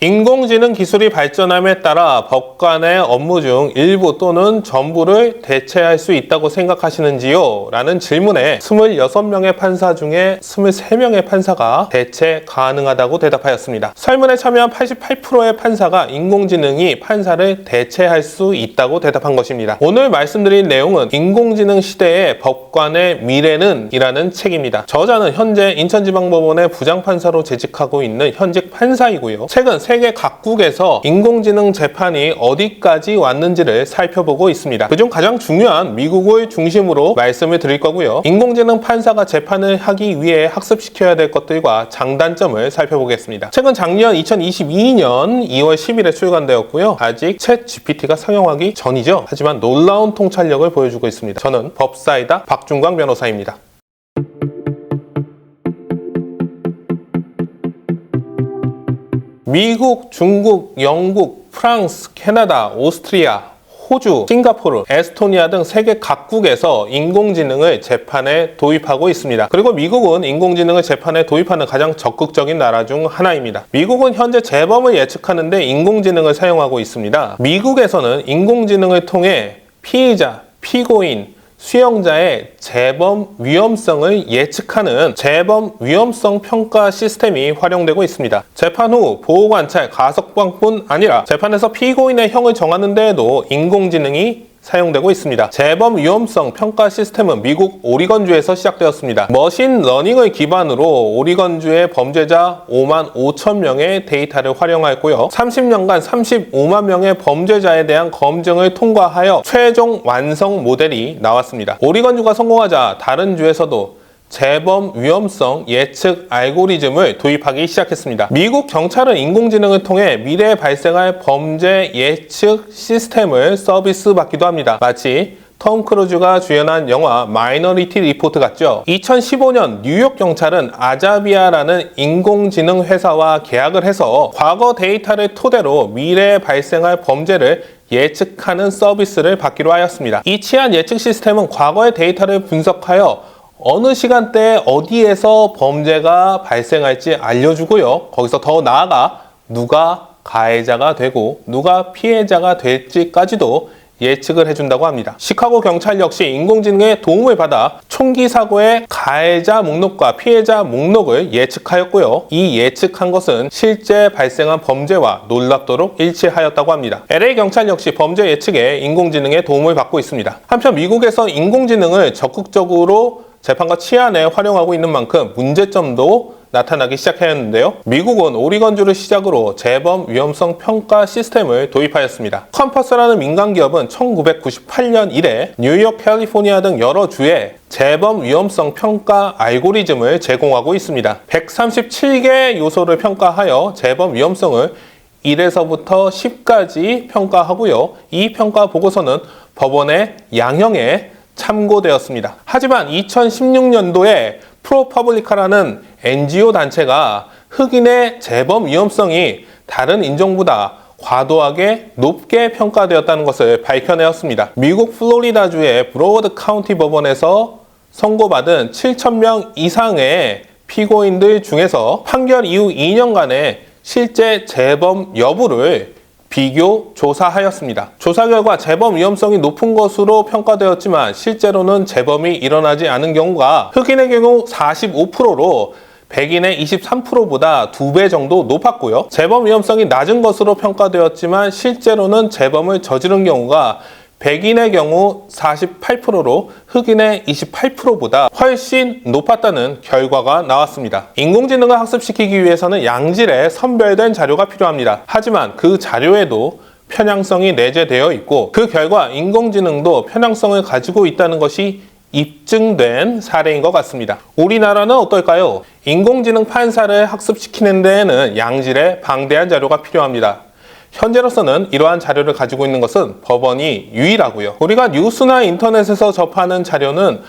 인공지능 기술이 발전함에 따라 법관의 업무 중 일부 또는 전부를 대체할 수 있다고 생각하시는지요? 라는 질문에 26명의 판사 중에 23명의 판사가 대체 가능하다고 대답하였습니다. 설문에 참여한 88%의 판사가 인공지능이 판사를 대체할 수 있다고 대답한 것입니다. 오늘 말씀드린 내용은 인공지능 시대의 법관의 미래는 이라는 책입니다. 저자는 현재 인천지방법원의 부장판사로 재직하고 있는 현직 판사이고요. 최근 세계 각국에서 인공지능 재판이 어디까지 왔는지를 살펴보고 있습니다. 그중 가장 중요한 미국을 중심으로 말씀을 드릴 거고요. 인공지능 판사가 재판을 하기 위해 학습시켜야 될 것들과 장단점을 살펴보겠습니다. 책은 작년 2022년 2월 10일에 출간되었고요. 아직 챗 GPT가 상용하기 전이죠. 하지만 놀라운 통찰력을 보여주고 있습니다. 저는 법사이다 박준광 변호사입니다. 미국, 중국, 영국, 프랑스, 캐나다, 오스트리아, 호주, 싱가포르, 에스토니아 등 세계 각국에서 인공지능을 재판에 도입하고 있습니다. 그리고 미국은 인공지능을 재판에 도입하는 가장 적극적인 나라 중 하나입니다. 미국은 현재 재범을 예측하는 데 인공지능을 사용하고 있습니다. 미국에서는 인공지능을 통해 피의자, 피고인, 수용자의 재범 위험성을 예측하는 재범 위험성 평가 시스템이 활용되고 있습니다. 재판 후 보호관찰, 가석방뿐 아니라 재판에서 피고인의 형을 정하는 데에도 인공지능이 사용되고 있습니다. 재범 위험성 평가 시스템은 미국 오리건주에서 시작되었습니다. 머신 러닝을 기반으로 오리건주의 범죄자 5만 5천 명의 데이터를 활용하였고요. 30년간 35만 명의 범죄자에 대한 검증을 통과하여 최종 완성 모델이 나왔습니다. 오리건주가 성공하자 다른 주에서도 재범 위험성 예측 알고리즘을 도입하기 시작했습니다. 미국 경찰은 인공지능을 통해 미래에 발생할 범죄 예측 시스템을 서비스받기도 합니다. 마치 톰 크루즈가 주연한 영화 마이너리티 리포트 같죠. 2015년 뉴욕 경찰은 아자비아라는 인공지능 회사와 계약을 해서 과거 데이터를 토대로 미래에 발생할 범죄를 예측하는 서비스를 받기로 하였습니다. 이 치안 예측 시스템은 과거의 데이터를 분석하여 어느 시간대에 어디에서 범죄가 발생할지 알려주고요. 거기서 더 나아가 누가 가해자가 되고 누가 피해자가 될지까지도 예측을 해준다고 합니다. 시카고 경찰 역시 인공지능의 도움을 받아 총기 사고의 가해자 목록과 피해자 목록을 예측하였고요. 이 예측한 것은 실제 발생한 범죄와 놀랍도록 일치하였다고 합니다. LA 경찰 역시 범죄 예측에 인공지능의 도움을 받고 있습니다. 한편 미국에서 인공지능을 적극적으로 재판과 치안에 활용하고 있는 만큼 문제점도 나타나기 시작했는데요. 미국은 오리건주를 시작으로 재범 위험성 평가 시스템을 도입하였습니다. 컴퍼스라는 민간 기업은 1998년 이래 뉴욕, 캘리포니아 등 여러 주에 재범 위험성 평가 알고리즘을 제공하고 있습니다. 137개 요소를 평가하여 재범 위험성을 1에서부터 10까지 평가하고요. 이 평가 보고서는 법원의 양형에 참고되었습니다. 하지만 2016년도에 프로퍼블리카라는 NGO 단체가 흑인의 재범 위험성이 다른 인종보다 과도하게 높게 평가되었다는 것을 밝혀내었습니다. 미국 플로리다주의 브로워드 카운티 법원에서 선고받은 7,000명 이상의 피고인들 중에서 판결 이후 2년간의 실제 재범 여부를 비교 조사하였습니다. 조사 결과 재범 위험성이 높은 것으로 평가되었지만 실제로는 재범이 일어나지 않은 경우가 흑인의 경우 45%로 백인의 23%보다 2배 정도 높았고요. 재범 위험성이 낮은 것으로 평가되었지만 실제로는 재범을 저지른 경우가 백인의 경우 48%로 흑인의 28%보다 훨씬 높았다는 결과가 나왔습니다. 인공지능을 학습시키기 위해서는 양질의 선별된 자료가 필요합니다. 하지만 그 자료에도 편향성이 내재되어 있고 그 결과 인공지능도 편향성을 가지고 있다는 것이 입증된 사례인 것 같습니다. 우리나라는 어떨까요? 인공지능 판사를 학습시키는 데에는 양질의 방대한 자료가 필요합니다. 현재로서는 이러한 자료를 가지고 있는 것은 법원이 유일하고요. 우리가 뉴스나 인터넷에서 접하는 자료는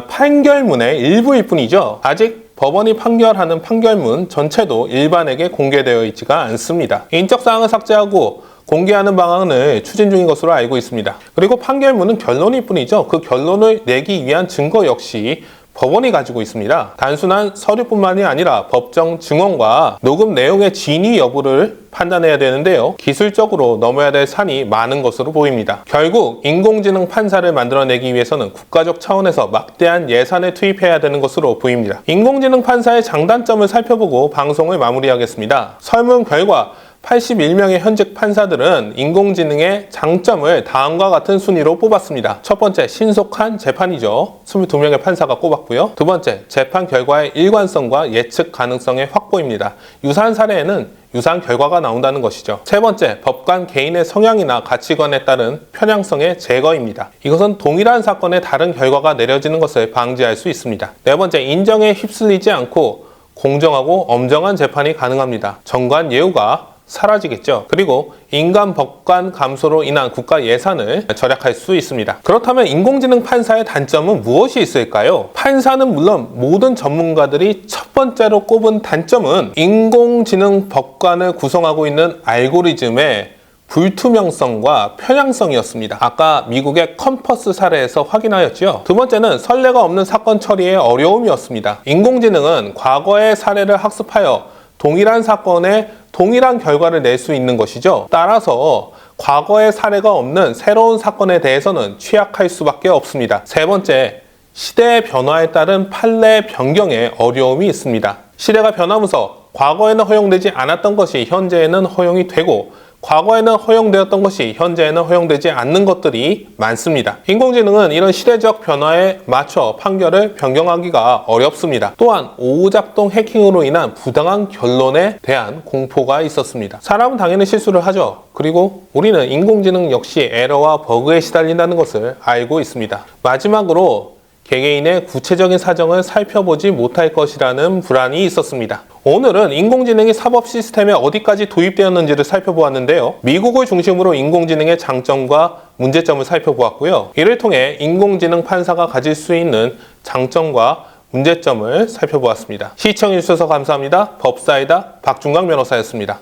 판결문의 일부일 뿐이죠. 아직 법원이 판결하는 판결문 전체도 일반에게 공개되어 있지가 않습니다. 인적사항을 삭제하고 공개하는 방안을 추진 중인 것으로 알고 있습니다. 그리고 판결문은 결론일 뿐이죠. 그 결론을 내기 위한 증거 역시 법원이 가지고 있습니다. 단순한 서류뿐만이 아니라 법정 증언과 녹음 내용의 진위 여부를 판단해야 되는데요. 기술적으로 넘어야 될 산이 많은 것으로 보입니다. 결국 인공지능 판사를 만들어내기 위해서는 국가적 차원에서 막대한 예산을 투입해야 되는 것으로 보입니다. 인공지능 판사의 장단점을 살펴보고 방송을 마무리하겠습니다. 설문 결과 81명의 현직 판사들은 인공지능의 장점을 다음과 같은 순위로 뽑았습니다. 첫 번째, 신속한 재판이죠. 22명의 판사가 꼽았고요. 두 번째, 재판 결과의 일관성과 예측 가능성의 확보입니다. 유사한 사례에는 유사한 결과가 나온다는 것이죠. 세 번째, 법관 개인의 성향이나 가치관에 따른 편향성의 제거입니다. 이것은 동일한 사건에 다른 결과가 내려지는 것을 방지할 수 있습니다. 네 번째, 인정에 휩쓸리지 않고 공정하고 엄정한 재판이 가능합니다. 정관 예우가 사라지겠죠. 그리고 인간 법관 감소로 인한 국가 예산을 절약할 수 있습니다. 그렇다면 인공지능 판사의 단점은 무엇이 있을까요? 판사는 물론 모든 전문가들이 첫 번째로 꼽은 단점은 인공지능 법관을 구성하고 있는 알고리즘의 불투명성과 편향성이었습니다. 아까 미국의 컴퍼스 사례에서 확인하였죠. 두 번째는 선례가 없는 사건 처리의 어려움이었습니다. 인공지능은 과거의 사례를 학습하여 동일한 사건에 동일한 결과를 낼 수 있는 것이죠. 따라서 과거의 사례가 없는 새로운 사건에 대해서는 취약할 수밖에 없습니다. 세 번째, 시대의 변화에 따른 판례 변경에 어려움이 있습니다. 시대가 변하면서 과거에는 허용되지 않았던 것이 현재에는 허용이 되고 과거에는 허용되었던 것이 현재에는 허용되지 않는 것들이 많습니다. 인공지능은 이런 시대적 변화에 맞춰 판결을 변경하기가 어렵습니다. 또한 오작동 해킹으로 인한 부당한 결론에 대한 공포가 있었습니다. 사람은 당연히 실수를 하죠. 그리고 우리는 인공지능 역시 에러와 버그에 시달린다는 것을 알고 있습니다. 마지막으로 개개인의 구체적인 사정을 살펴보지 못할 것이라는 불안이 있었습니다. 오늘은 인공지능이 사법 시스템에 어디까지 도입되었는지를 살펴보았는데요. 미국을 중심으로 인공지능의 장점과 문제점을 살펴보았고요. 이를 통해 인공지능 판사가 가질 수 있는 장점과 문제점을 살펴보았습니다. 시청해주셔서 감사합니다. 법사이다 박준광 변호사였습니다.